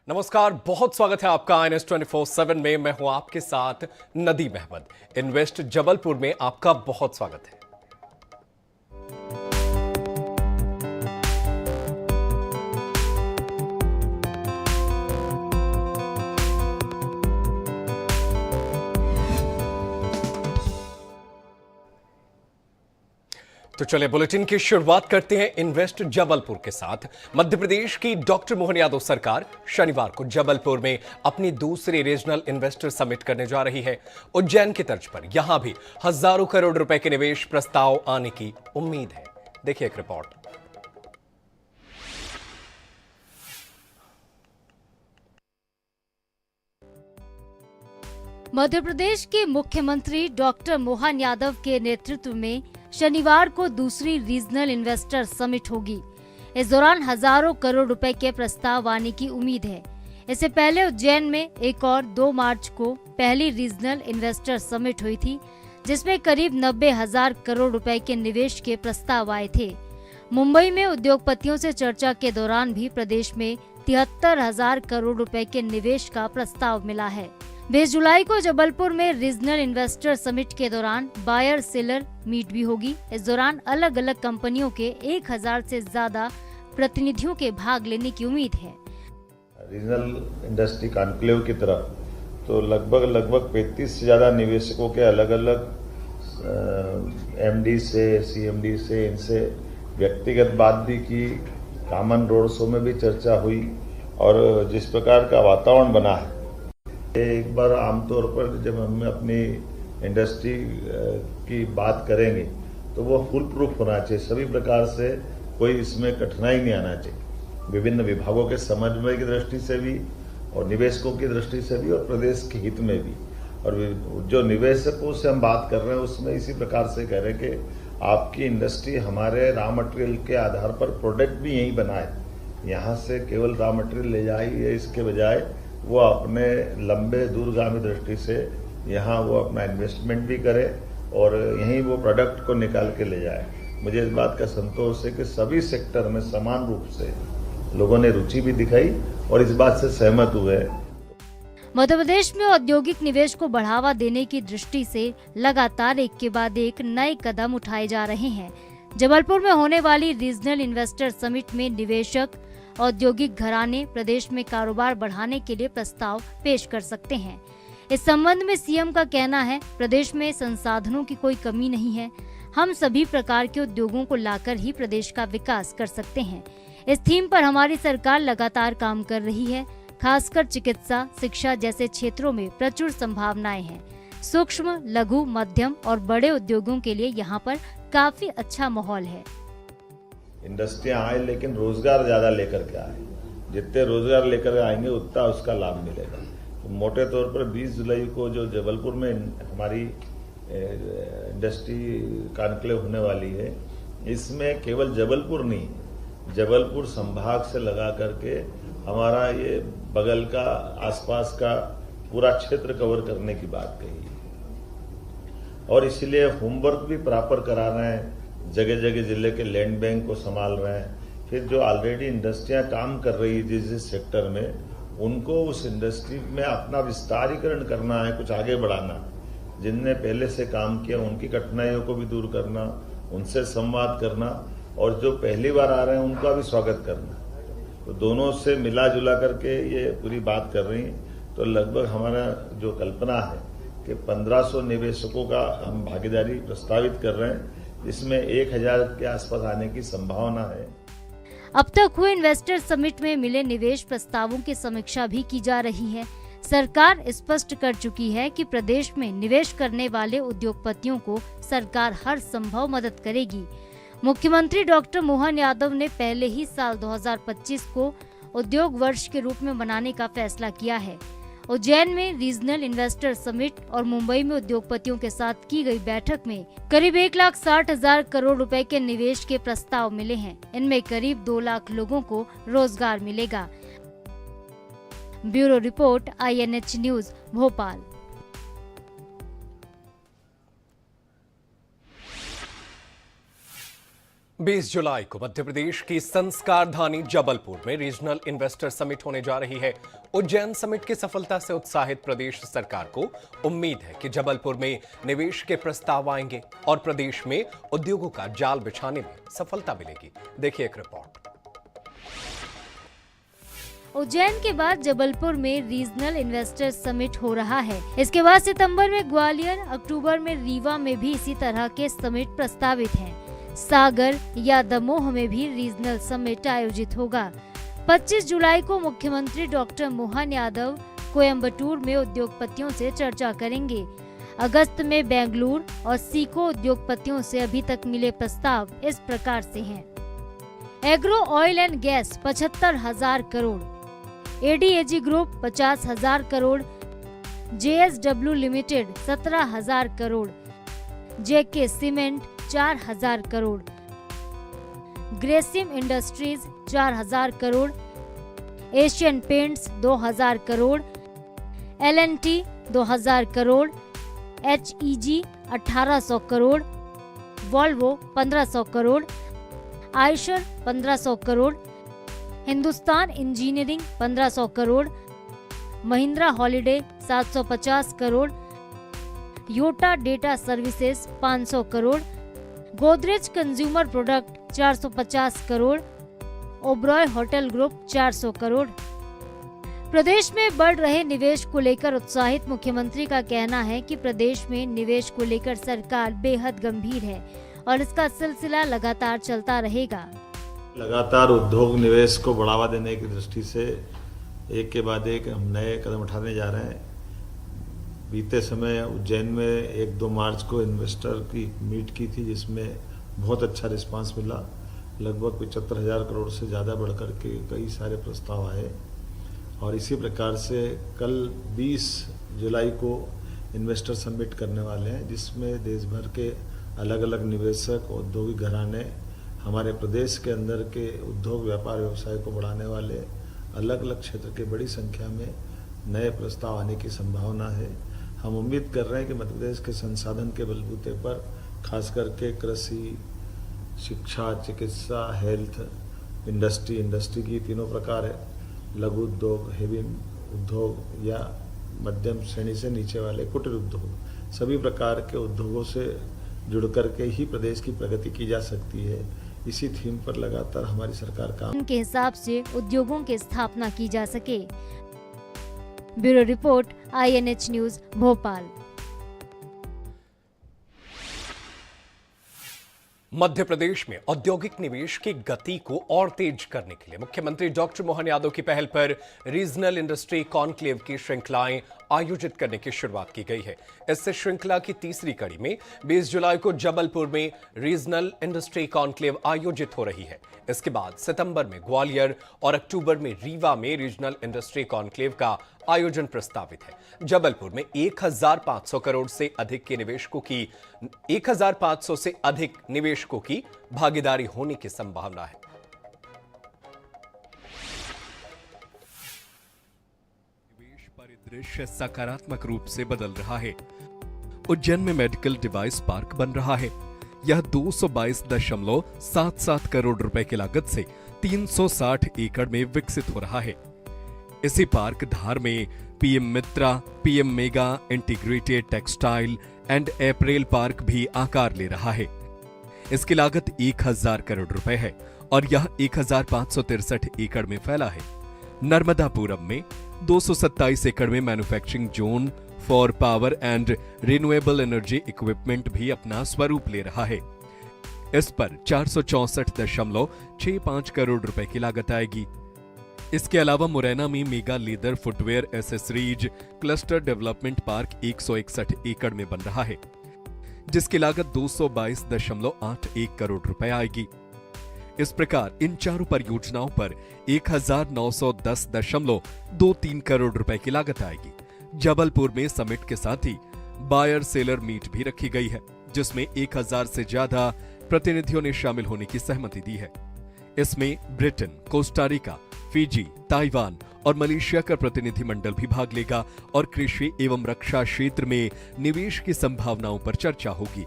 नमस्कार, बहुत स्वागत है आपका INS 24/7 में। मैं हूं आपके साथ नदीम अहमद। इन्वेस्ट जबलपुर में आपका बहुत स्वागत है। तो चलिए बुलेटिन की शुरुआत करते हैं इन्वेस्ट जबलपुर के साथ। मध्य प्रदेश की डॉक्टर मोहन यादव सरकार शनिवार को जबलपुर में अपनी दूसरी रीजनल इन्वेस्टर समिट करने जा रही है। उज्जैन की तर्ज पर यहां भी हजारों करोड़ रुपए के निवेश प्रस्ताव आने की उम्मीद है। देखिए एक रिपोर्ट। मध्य प्रदेश के मुख्यमंत्री डॉक्टर मोहन यादव के नेतृत्व में शनिवार को दूसरी रीजनल इन्वेस्टर समिट होगी। इस दौरान हजारों करोड़ रुपए के प्रस्ताव आने की उम्मीद है। इससे पहले उज्जैन में एक और 2 मार्च को पहली रीजनल इन्वेस्टर समिट हुई थी, जिसमें करीब 90,000 करोड़ रुपए के निवेश के प्रस्ताव आए थे। मुंबई में उद्योगपतियों से चर्चा के दौरान भी प्रदेश में 73,000 करोड़ रुपए के निवेश का प्रस्ताव मिला है। 20 जुलाई को जबलपुर में रीजनल इन्वेस्टर समिट के दौरान बायर सेलर मीट भी होगी। इस दौरान अलग अलग कंपनियों के 1000 से ज्यादा प्रतिनिधियों के भाग लेने की उम्मीद है। रीजनल इंडस्ट्री कॉन्क्लेव की तरफ तो लगभग 35 से ज्यादा निवेशकों के अलग अलग MD से CMD से इनसे व्यक्तिगत बात भी की, कॉमन रोड शो में भी चर्चा हुई और जिस प्रकार का वातावरण बना है, एक बार आमतौर पर जब हम अपनी इंडस्ट्री की बात करेंगे तो वो फुल प्रूफ होना चाहिए। सभी प्रकार से कोई इसमें कठिनाई नहीं आना चाहिए। विभिन्न विभागों के समन्वय की दृष्टि से भी और निवेशकों की दृष्टि से भी और प्रदेश के हित में भी। और जो निवेशकों से हम बात कर रहे हैं उसमें इसी प्रकार से कह रहे हैं कि आपकी इंडस्ट्री हमारे रॉ मटेरियल के आधार पर प्रोडक्ट भी यहीं बनाए, यहाँ से केवल रॉ मटेरियल ले जाए, इसके बजाय वो अपने लंबे दूरगामी दृष्टि से यहाँ वो अपना इन्वेस्टमेंट भी करे और यहीं वो प्रोडक्ट को निकाल के ले जाए। मुझे इस बात का संतोष है कि सभी सेक्टर में समान रूप से लोगों ने रुचि भी दिखाई और इस बात से सहमत हुए। मध्य प्रदेश में औद्योगिक निवेश को बढ़ावा देने की दृष्टि से लगातार एक के बाद एक नए कदम उठाए जा रहे हैं। जबलपुर में होने वाली रीजनल इन्वेस्टर समिट में निवेशक औद्योगिक घराने प्रदेश में कारोबार बढ़ाने के लिए प्रस्ताव पेश कर सकते हैं। इस संबंध में सीएम का कहना है, प्रदेश में संसाधनों की कोई कमी नहीं है। हम सभी प्रकार के उद्योगों को लाकर ही प्रदेश का विकास कर सकते हैं। इस थीम पर हमारी सरकार लगातार काम कर रही है। खासकर चिकित्सा, शिक्षा जैसे क्षेत्रों में प्रचुर संभावनाएं हैं। सूक्ष्म, लघु, मध्यम और बड़े उद्योगों के लिए यहाँ पर काफी अच्छा माहौल है। इंडस्ट्रियां आए लेकिन रोजगार ज्यादा लेकर के आए। जितने रोजगार लेकर आएंगे उतना उसका लाभ मिलेगा। तो मोटे तौर पर 20 जुलाई को जो जबलपुर में हमारी इंडस्ट्री कॉन्क्लेव होने वाली है, इसमें केवल जबलपुर नहीं, जबलपुर संभाग से लगा करके हमारा ये बगल का आसपास का पूरा क्षेत्र कवर करने की बात कही है। और इसलिए होमवर्क भी प्रॉपर करा रहे हैं, जगह जगह जिले के लैंड बैंक को संभाल रहे हैं। फिर जो ऑलरेडी इंडस्ट्रियां काम कर रही है जिस सेक्टर में, उनको उस इंडस्ट्री में अपना विस्तारीकरण करना है, कुछ आगे बढ़ाना। जिनने पहले से काम किया उनकी कठिनाइयों को भी दूर करना, उनसे संवाद करना और जो पहली बार आ रहे हैं उनका भी स्वागत करना। तो दोनों से मिला जुला करके ये पूरी बात कर रही हैं। तो लगभग हमारा जो कल्पना है कि 1500 निवेशकों का हम भागीदारी प्रस्तावित कर रहे हैं, इसमें 1000 के आसपास आने की संभावना है। अब तक हुए इन्वेस्टर समिट में मिले निवेश प्रस्तावों की समीक्षा भी की जा रही है। सरकार स्पष्ट कर चुकी है कि प्रदेश में निवेश करने वाले उद्योगपतियों को सरकार हर संभव मदद करेगी। मुख्यमंत्री डॉक्टर मोहन यादव ने पहले ही साल 2025 को उद्योग वर्ष के रूप में मनाने का फैसला किया है। उज्जैन में रीजनल इन्वेस्टर समिट और मुंबई में उद्योगपतियों के साथ की गई बैठक में करीब 1,60,000 करोड़ रुपए के निवेश के प्रस्ताव मिले हैं। इनमें करीब 2 लाख लोगों को रोजगार मिलेगा। Bureau report, INH news, Bhopal. 20 जुलाई को मध्य प्रदेश की संस्कार धानी जबलपुर में रीजनल इन्वेस्टर समिट होने जा रही है। उज्जैन समिट की सफलता से उत्साहित प्रदेश सरकार को उम्मीद है कि जबलपुर में निवेश के प्रस्ताव आएंगे और प्रदेश में उद्योगों का जाल बिछाने में सफलता मिलेगी। देखिए एक रिपोर्ट। उज्जैन के बाद जबलपुर में रीजनल इन्वेस्टर समिट हो रहा है। इसके बाद सितंबर में ग्वालियर, अक्टूबर में रीवा में भी इसी तरह के समिट प्रस्तावित हैं। सागर या दमोह में भी रीजनल समिट आयोजित होगा। 25 जुलाई को मुख्यमंत्री डॉक्टर मोहन यादव कोयम्बटूर में उद्योगपतियों से चर्चा करेंगे। अगस्त में बेंगलुरु और सीको उद्योगपतियों से अभी तक मिले प्रस्ताव इस प्रकार से हैं। Agro oil and gas 75,000 crore, ADAG group 50,000 crore, JSW limited 17,000 crore, JK cement 4,000 crore, Grasim industries 4,000 crore, Asian Paints 2,000 crore, L N T 2,000 crore, HEG 1,800 crore, Volvo 1,500 crore, Eicher 1,500 crore, Hindustan engineering 1,500 crore, Mahindra holiday 750 crore, Yotta data services 500 crore, Godrej consumer product 450 crore, Oberoi hotel group 400 crore. प्रदेश में बढ़ रहे निवेश को लेकर उत्साहित मुख्यमंत्री का कहना है कि प्रदेश में निवेश को लेकर सरकार बेहद गंभीर है और इसका सिलसिला लगातार चलता रहेगा। लगातार उद्योग निवेश को बढ़ावा देने की दृष्टि से एक के बाद एक हम नए कदम उठाने जा रहे हैं। बीते समय उज्जैन में 1-2 मार्च को इन्वेस्टर की मीट की थी, जिसमें बहुत अच्छा रिस्पांस मिला। लगभग 75,000 करोड़ से ज़्यादा बढ़कर के कई सारे प्रस्ताव आए और इसी प्रकार से कल 20 जुलाई को इन्वेस्टर समिट करने वाले हैं, जिसमें देश भर के अलग अलग निवेशक, औद्योगिक घराने, हमारे प्रदेश के अंदर के उद्योग व्यापार व्यवसाय को बढ़ाने वाले अलग अलग क्षेत्र के बड़ी संख्या में नए प्रस्ताव आने की संभावना है। हम उम्मीद कर रहे हैं कि मध्य प्रदेश के संसाधन के बलबूते पर खास करके कृषि, शिक्षा, चिकित्सा, हेल्थ, इंडस्ट्री की तीनों प्रकार है, लघु उद्योग, हेवी उद्योग या मध्यम श्रेणी से नीचे वाले कुटीर उद्योग, सभी प्रकार के उद्योगों से जुड़ करके ही प्रदेश की प्रगति की जा सकती है। इसी थीम पर लगातार हमारी सरकार काम के हिसाब से उद्योगों की स्थापना की जा सके। Bureau report, INH news, Bhopal. Madhya Pradesh में औद्योगिक निवेश की गति को और तेज करने के लिए मुख्यमंत्री डॉक्टर मोहन यादव की पहल पर रीजनल इंडस्ट्री कॉन्क्लेव की श्रृंखलाएं आयोजित करने की शुरुआत की गई है। इस श्रृंखला की तीसरी कड़ी में 20 जुलाई को जबलपुर में रीजनल इंडस्ट्री कॉन्क्लेव आयोजित हो रही है। इसके बाद सितंबर में ग्वालियर और अक्टूबर में रीवा में रीजनल इंडस्ट्री कॉन्क्लेव का आयोजन प्रस्तावित है। जबलपुर में 1,500 करोड़ से अधिक के निवेशकों की 1,500 से अधिक निवेशकों की भागीदारी होने की संभावना है। निवेश परिदृश्य सकारात्मक रूप से बदल रहा है। उज्जैन में मेडिकल डिवाइस पार्क बन रहा है। यह 222.77 करोड़ रुपए की लागत से 360 एकड़ में विकसित हो रहा है। इसी पार्क धार में PM Mitra, PM mega integrated textile and apparel park भी आकार ले रहा है। इसकी लागत 1,000 करोड़ रुपए है और यह 1,563 एकड़ में फैला है। नर्मदापुरम में 227 एकड़ में manufacturing zone for power and renewable energy equipment भी अपना स्वरूप ले रहा है। इस पर 464.65 करोड़ रुपए की लागत आएगी। इसके अलावा मुरैना में mega leather footwear accessories cluster development park 161 एकड़ में बन रहा है, जिसकी लागत 222.81 करोड़ रुपए आएगी। इस प्रकार इन चारों परियोजनाओं पर 1,910.23 करोड़ रुपए की लागत आएगी। जबलपुर में समिट के साथ ही बायर सेलर मीट भी रखी गई है, जिसमें 1,000 से ज्यादा प्रतिनिधियों ने शामिल होने की सहमति दी है। इसमें ब्रिटेन, कोस्टारिका, फिजी, ताइवान और मलेशिया का प्रतिनिधिमंडल भी भाग लेगा और कृषि एवं रक्षा क्षेत्र में निवेश की संभावनाओं पर चर्चा होगी।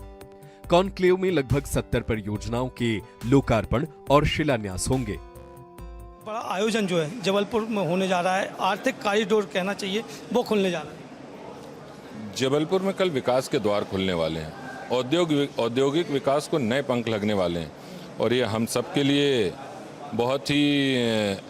कॉन्क्लेव में लगभग 70 परियोजनाओं के लोकार्पण और शिलान्यास होंगे। बड़ा आयोजन जो है जबलपुर में होने जा रहा है, आर्थिक कॉरिडोर कहना चाहिए, वो खुलने जा रहा है। जबलपुर में कल विकास के द्वार खुलने वाले हैं, औद्योगिक विकास को नए पंख लगने वाले हैं और ये हम सब के लिए बहुत ही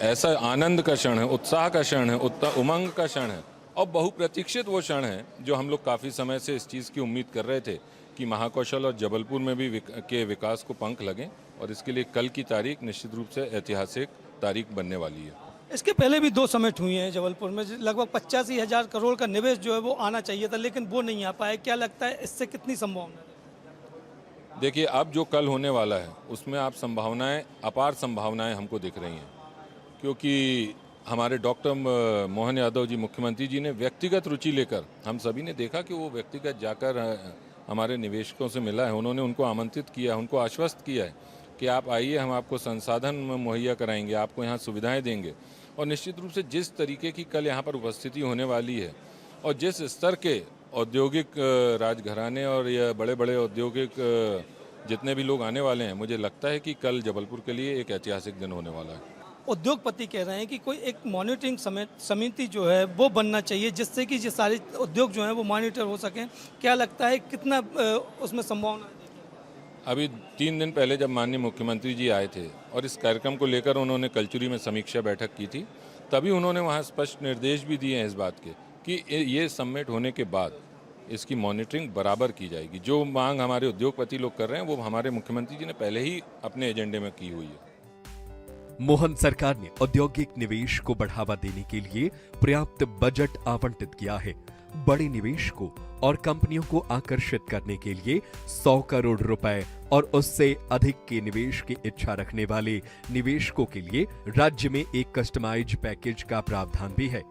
ऐसा आनंद का क्षण है, उत्साह का क्षण है, उमंग का क्षण है और बहुप्रतीक्षित वो क्षण है जो हम लोग काफ़ी समय से इस चीज़ की उम्मीद कर रहे थे कि महाकौशल और जबलपुर में भी के विकास को पंख लगें और इसके लिए कल की तारीख निश्चित रूप से ऐतिहासिक तारीख बनने वाली है। इसके पहले भी 2 समिट हुई हैं जबलपुर में, लगभग 85,000 करोड़ का निवेश जो है वो आना चाहिए था, लेकिन वो नहीं आ पाया। क्या लगता है इससे कितनी संभावना है? देखिए, अब जो कल होने वाला है उसमें आप अपार संभावनाएं हमको दिख रही हैं, क्योंकि हमारे डॉक्टर मोहन यादव जी मुख्यमंत्री जी ने व्यक्तिगत रुचि लेकर, हम सभी ने देखा कि वो व्यक्तिगत जाकर हमारे निवेशकों से मिला है, उन्होंने उनको आमंत्रित किया है, उनको आश्वस्त किया है कि आप आइए, हम आपको संसाधन मुहैया कराएंगे, आपको यहाँ सुविधाएं देंगे। और निश्चित रूप से जिस तरीके की कल यहाँ पर उपस्थिति होने वाली है और जिस स्तर के औद्योगिक राजघराने और या बड़े बड़े औद्योगिक जितने भी लोग आने वाले हैं, मुझे लगता है कि कल जबलपुर के लिए एक ऐतिहासिक दिन होने वाला है। उद्योगपति कह रहे हैं कि कोई एक मॉनिटरिंग समिति जो है वो बनना चाहिए, जिससे कि ये सारे उद्योग जो हैं वो मॉनिटर हो सकें। क्या लगता है कितना उसमें संभावना है? अभी 3 दिन पहले जब माननीय मुख्यमंत्री जी आए थे और इस कार्यक्रम को लेकर उन्होंने कलचुरी में समीक्षा बैठक की थी, तभी उन्होंने वहाँ स्पष्ट निर्देश भी दिए हैं इस बात के कि ये समिट होने के बाद इसकी मॉनिटरिंग बराबर की जाएगी। जो मांग हमारे उद्योगपति लोग कर रहे हैं वो हमारे मुख्यमंत्री जी ने पहले ही अपने एजेंडे में की हुई है। मोहन सरकार ने औद्योगिक निवेश को बढ़ावा देने के लिए पर्याप्त बजट आवंटित किया है। बड़े निवेश को और कंपनियों को आकर्षित करने के लिए 100 करोड़ रुपए और उससे अधिक के निवेश की इच्छा रखने वाले निवेशकों के लिए राज्य में एक कस्टमाइज्ड पैकेज का प्रावधान भी है।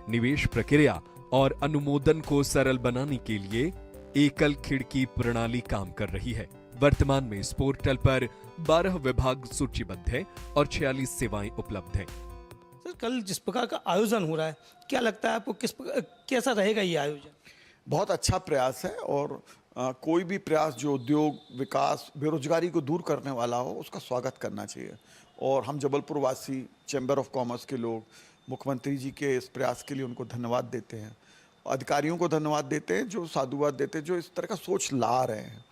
निवेश प्रक्रिया और अनुमोदन को सरल बनाने के लिए एकल खिड़की प्रणाली काम कर रही है। वर्तमान में इस पोर्टल पर 12 विभाग सूचीबद्ध है और 46 सेवाएं उपलब्ध हैं। सर, कल जिस प्रकार का आयोजन हो रहा है, क्या लगता है आपको कैसा रहेगा ये आयोजन? बहुत अच्छा प्रयास है और कोई भी प्रयास जो उद्योग विकास बेरोजगारी को दूर करने वाला हो उसका स्वागत करना चाहिए। और हम जबलपुर वासी, चैम्बर ऑफ कॉमर्स के लोग मुख्यमंत्री जी के इस प्रयास के लिए उनको धन्यवाद देते हैं, अधिकारियों को धन्यवाद देते हैं जो साधुवाद देते हैं, जो इस तरह का सोच ला रहे हैं।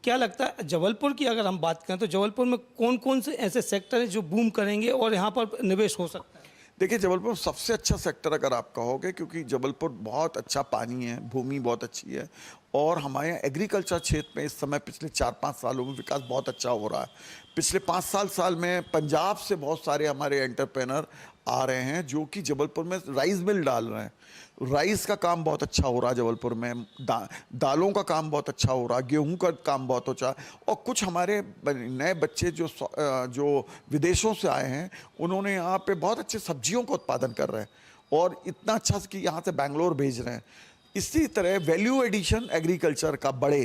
क्या लगता है जबलपुर की अगर हम बात करें तो जबलपुर में कौन कौन से ऐसे सेक्टर हैं जो बूम करेंगे और यहाँ पर निवेश हो सकता है? देखिए, जबलपुर सबसे अच्छा सेक्टर अगर आप कहोगे, क्योंकि जबलपुर बहुत अच्छा पानी है, भूमि बहुत अच्छी है और हमारे यहाँ एग्रीकल्चर क्षेत्र में इस समय पिछले 4-5 सालों में विकास बहुत अच्छा हो रहा है। पिछले 5 साल में पंजाब से बहुत सारे हमारे एंटरप्रेनर आ रहे हैं जो कि जबलपुर में राइस मिल डाल रहे हैं। राइस का काम बहुत अच्छा हो रहा है जबलपुर में, दालों का काम बहुत अच्छा हो रहा है, गेहूं का काम बहुत अच्छा, और कुछ हमारे नए बच्चे जो विदेशों से आए हैं उन्होंने यहाँ पे बहुत अच्छे सब्जियों का उत्पादन कर रहे हैं और इतना अच्छा कि यहाँ से बैंगलोर भेज रहे हैं। इसी तरह वैल्यू एडिशन एग्रीकल्चर का बढ़े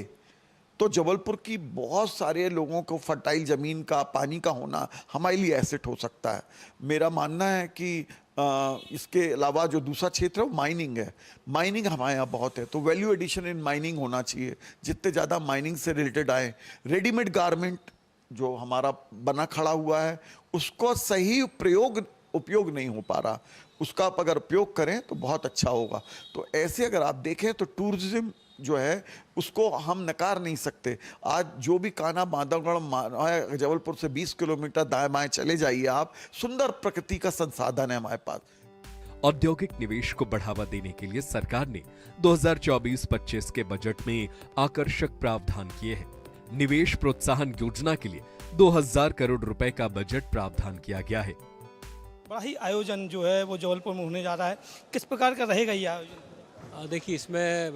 तो जबलपुर की बहुत सारे लोगों को फर्टाइल ज़मीन का, पानी का होना हमारे लिए एसेट हो सकता है। मेरा मानना है कि इसके अलावा जो दूसरा क्षेत्र है वो माइनिंग है। माइनिंग हमारे यहाँ बहुत है, तो वैल्यू एडिशन इन माइनिंग होना चाहिए। जितने ज़्यादा माइनिंग से रिलेटेड आए, रेडीमेड गारमेंट जो हमारा बना खड़ा हुआ है उसको सही उपयोग नहीं हो पा रहा, उसका आप अगर उपयोग करें तो बहुत अच्छा होगा। तो ऐसे अगर आप देखें तो टूरिज्म जो है उसको हम नकार नहीं सकते। आज जो भी कान्हा बांधवगढ़ जबलपुर से 20 किलोमीटर दाएं बाएं चले जाइए आप, सुंदर प्रकृति का संसाधन है हमारे पास। औद्योगिक निवेश को बढ़ावा देने के लिए सरकार ने 2024-25 के बजट में आकर्षक प्रावधान किए हैं। निवेश प्रोत्साहन योजना के लिए 2000 करोड़ रुपए का बजट प्रावधान किया गया है। बड़ा ही आयोजन जो है वो जबलपुर में होने जा रहा है, किस प्रकार का रहेगा ये आयोजन? देखिए, इसमें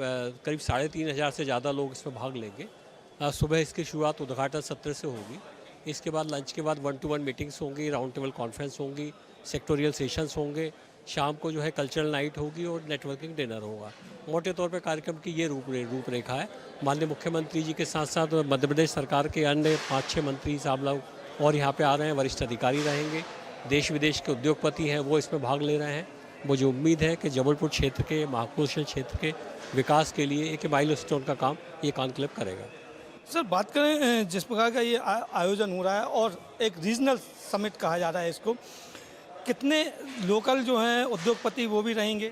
करीब 3500 से ज़्यादा लोग इसमें भाग लेंगे। सुबह इसकी शुरुआत उद्घाटन सत्र से होगी, इसके बाद लंच के बाद 1-to-1 मीटिंग्स होंगी, राउंड टेबल कॉन्फ्रेंस होंगी, सेक्टोरियल सेशंस होंगे, शाम को जो है कल्चरल नाइट होगी और नेटवर्किंग डिनर होगा। मोटे तौर पे कार्यक्रम की ये रूपरेखा है। माननीय मुख्यमंत्री जी के साथ साथ मध्य प्रदेश सरकार के अन्य 5-6 मंत्री साहब लोग और यहाँ पे आ रहे हैं, वरिष्ठ अधिकारी रहेंगे, देश विदेश के उद्योगपति हैं वो इसमें भाग ले रहे हैं। मुझे उम्मीद है कि जबलपुर क्षेत्र के, महाकौशल क्षेत्र के विकास के लिए एक माइलस्टोन का काम ये कॉन्क्लेव करेगा। सर बात करें जिस प्रकार का ये आयोजन हो रहा है और एक रीजनल समिट कहा जा रहा है इसको, कितने लोकल जो हैं उद्योगपति वो भी रहेंगे?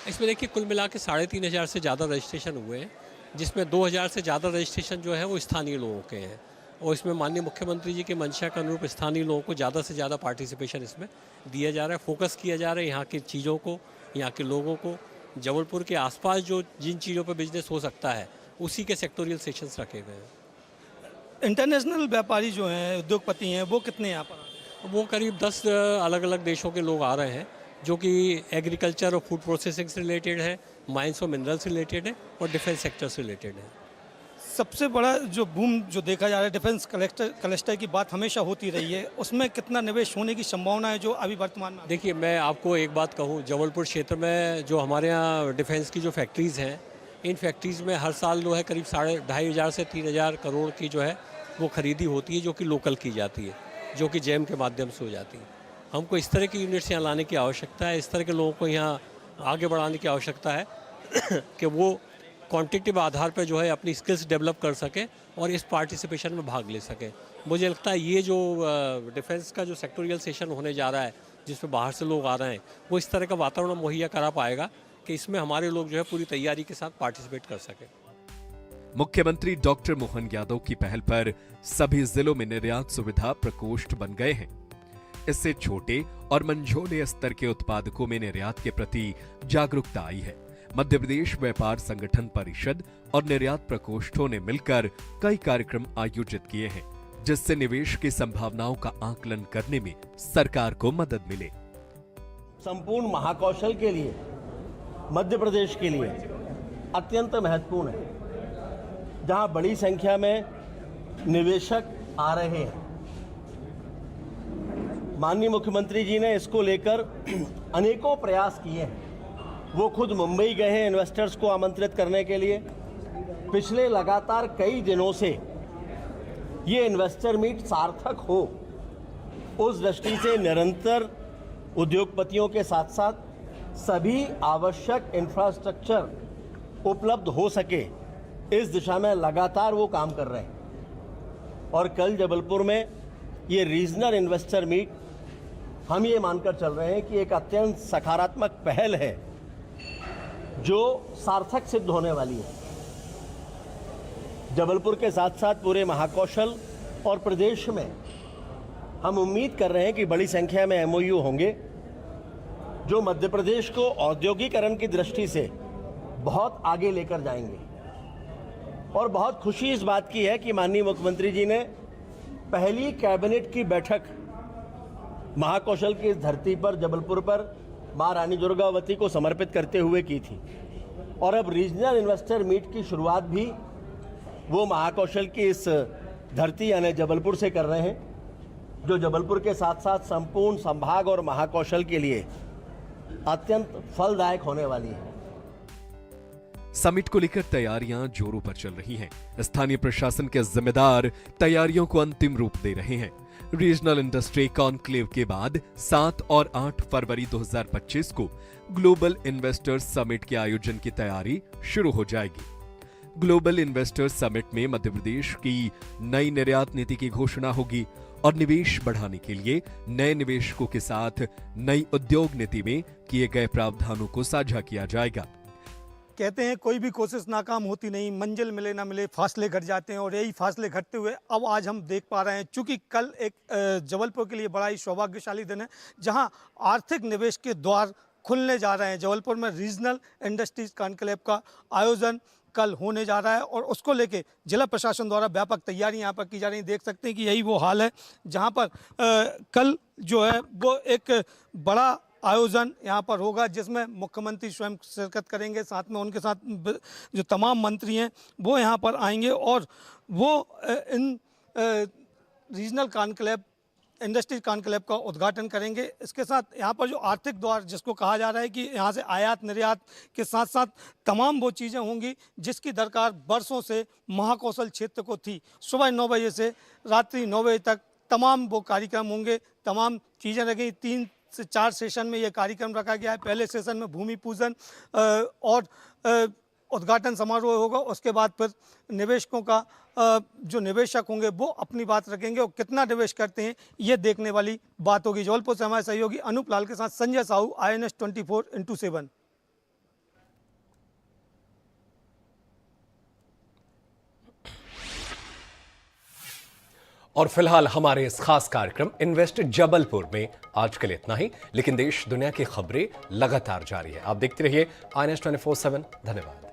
इसमें देखिए कुल मिला के 3,500 से ज़्यादा रजिस्ट्रेशन हुए हैं, जिसमें 2,000 से ज़्यादा रजिस्ट्रेशन जो है वो स्थानीय लोगों के हैं। और इसमें माननीय मुख्यमंत्री जी के मंशा के अनुरूप स्थानीय लोगों को ज़्यादा से ज़्यादा पार्टिसिपेशन इसमें दिया जा रहा है, फोकस किया जा रहा है यहाँ की चीज़ों को, यहाँ के लोगों को। जबलपुर के आसपास जो जिन चीज़ों पर बिजनेस हो सकता है उसी के सेक्टोरियल सेशंस रखे गए हैं। इंटरनेशनल व्यापारी जो हैं, उद्योगपति हैं, वो कितने यहाँ पर? वो करीब 10 अलग अलग देशों के लोग आ रहे हैं, जो कि एग्रीकल्चर और फूड प्रोसेसिंग से रिलेटेड है, माइंस और मिनरल से रिलेटेड है और डिफेंस सेक्टर से रिलेटेड है। सबसे बड़ा जो बूम जो देखा जा रहा है, डिफेंस क्लस्टर की बात हमेशा होती रही है, उसमें कितना निवेश होने की संभावना है जो अभी वर्तमान में? देखिए मैं आपको एक बात कहूँ, जबलपुर क्षेत्र में जो हमारे यहाँ डिफेंस की जो फैक्ट्रीज़ हैं, इन फैक्ट्रीज़ में हर साल जो है करीब 2,500 से 3,000 करोड़ की जो है वो खरीदी होती है, जो कि लोकल की जाती है, जो कि जेम के माध्यम से हो जाती है। हमको इस तरह की यूनिट्स यहाँ लाने की आवश्यकता है, इस तरह के लोगों को यहाँ आगे बढ़ाने की आवश्यकता है कि वो क्वांटिटेटिव आधार पर जो है अपनी स्किल्स डेवलप कर सकें और इस पार्टिसिपेशन में भाग ले सकें। मुझे लगता है ये जो डिफेंस का जो सेक्टोरियल सेशन होने जा रहा है, जिसमें बाहर से लोग आ रहे हैं, वो इस तरह का वातावरण मुहैया करा पाएगा कि इसमें हमारे लोग जो है पूरी तैयारी के साथ पार्टिसिपेट कर सकें। मुख्यमंत्री डॉक्टर मोहन यादव की पहल पर सभी जिलों में निर्यात सुविधा प्रकोष्ठ बन गए हैं। इससे छोटे और मंझोले स्तर के उत्पादकों में निर्यात के प्रति जागरूकता आई है। मध्य प्रदेश व्यापार संगठन परिषद और निर्यात प्रकोष्ठों ने मिलकर कई कार्यक्रम आयोजित किए हैं, जिससे निवेश की संभावनाओं का आकलन करने में सरकार को मदद मिले। संपूर्ण महाकौशल के लिए मध्य प्रदेश के लिए अत्यंत महत्वपूर्ण है, जहां बड़ी संख्या में निवेशक आ रहे हैं। माननीय मुख्यमंत्री जी ने इसको लेकर अनेकों प्रयास किए हैं। वो खुद मुंबई गए हैं इन्वेस्टर्स को आमंत्रित करने के लिए। पिछले लगातार कई दिनों से ये इन्वेस्टर मीट सार्थक हो, उस दृष्टि से निरंतर उद्योगपतियों के साथ साथ सभी आवश्यक इंफ्रास्ट्रक्चर उपलब्ध हो सके, इस दिशा में लगातार वो काम कर रहे हैं। और कल जबलपुर में ये रीजनल इन्वेस्टर मीट, हम ये मानकर चल रहे हैं कि एक अत्यंत सकारात्मक पहल है जो सार्थक सिद्ध होने वाली है। जबलपुर के साथ साथ पूरे महाकौशल और प्रदेश में हम उम्मीद कर रहे हैं कि बड़ी संख्या में एमओयू होंगे, जो मध्य प्रदेश को औद्योगिकरण की दृष्टि से बहुत आगे लेकर जाएंगे। और बहुत खुशी इस बात की है कि माननीय मुख्यमंत्री जी ने पहली कैबिनेट की बैठक महाकौशल की इस धरती पर, जबलपुर पर मां रानी दुर्गावती को समर्पित करते हुए की थी। और अब रीजनल इन्वेस्टर मीट की शुरुआत भी वो महाकौशल की इस धरती यानी जबलपुर से कर रहे हैं, जो जबलपुर के साथ साथ संपूर्ण संभाग और महाकौशल के लिए अत्यंत फलदायक होने वाली है। समिट को लेकर तैयारियां जोरों पर चल रही हैं। स्थानीय प्रशासन के जिम्मेदार तैयारियों को अंतिम रूप दे रहे हैं। रीजनल इंडस्ट्री कॉन्क्लेव के बाद 7 और 8 फरवरी 2025 को ग्लोबल इन्वेस्टर्स समिट के आयोजन की तैयारी शुरू हो जाएगी। ग्लोबल इन्वेस्टर्स समिट में मध्य प्रदेश की नई निर्यात नीति की घोषणा होगी और निवेश बढ़ाने के लिए नए निवेशकों के साथ नई उद्योग नीति में किए गए प्रावधानों को साझा किया जाएगा। कहते हैं कोई भी कोशिश नाकाम होती नहीं, मंजिल मिले ना मिले फासले घट जाते हैं, और यही फासले घटते हुए अब आज हम देख पा रहे हैं। चूंकि कल एक जबलपुर के लिए बड़ा ही सौभाग्यशाली दिन है, जहां आर्थिक निवेश के द्वार खुलने जा रहे हैं। जबलपुर में रीजनल इंडस्ट्रीज कॉन्क्लेव का आयोजन कल होने जा रहा है और उसको लेके जिला प्रशासन द्वारा व्यापक तैयारी यहाँ पर की जा रही है। देख सकते हैं कि यही वो हाल है जहाँ पर कल जो है वो एक बड़ा आयोजन यहाँ पर होगा, जिसमें मुख्यमंत्री स्वयं शिरकत करेंगे, साथ में उनके साथ जो तमाम मंत्री हैं वो यहाँ पर आएंगे और वो इन रीजनल कॉन्क्लेव इंडस्ट्री कॉन्क्लेव का उद्घाटन करेंगे। इसके साथ यहाँ पर जो आर्थिक द्वार जिसको कहा जा रहा है कि यहाँ से आयात निर्यात के साथ साथ तमाम वो चीज़ें होंगी जिसकी दरकार वर्षों से महाकौशल क्षेत्र को थी। सुबह 9 बजे से रात्रि 9 बजे तक तमाम वो कार्यक्रम होंगे, तमाम चीज़ें लगेंगी। 3 से 4 सेशन में ये कार्यक्रम रखा गया है। पहले सेशन में भूमि पूजन और उद्घाटन समारोह होगा, उसके बाद फिर निवेशकों का जो निवेशक होंगे वो अपनी बात रखेंगे और कितना निवेश करते हैं ये देखने वाली बात होगी। जबलपुर से हमारे सहयोगी अनूप लाल के साथ संजय साहू, INS 24x7। और फिलहाल हमारे इस खास कार्यक्रम इन्वेस्ट जबलपुर में आज के लिए इतना ही, लेकिन देश दुनिया की खबरें लगातार जारी है। आप देखते रहिए INS 24/7। धन्यवाद।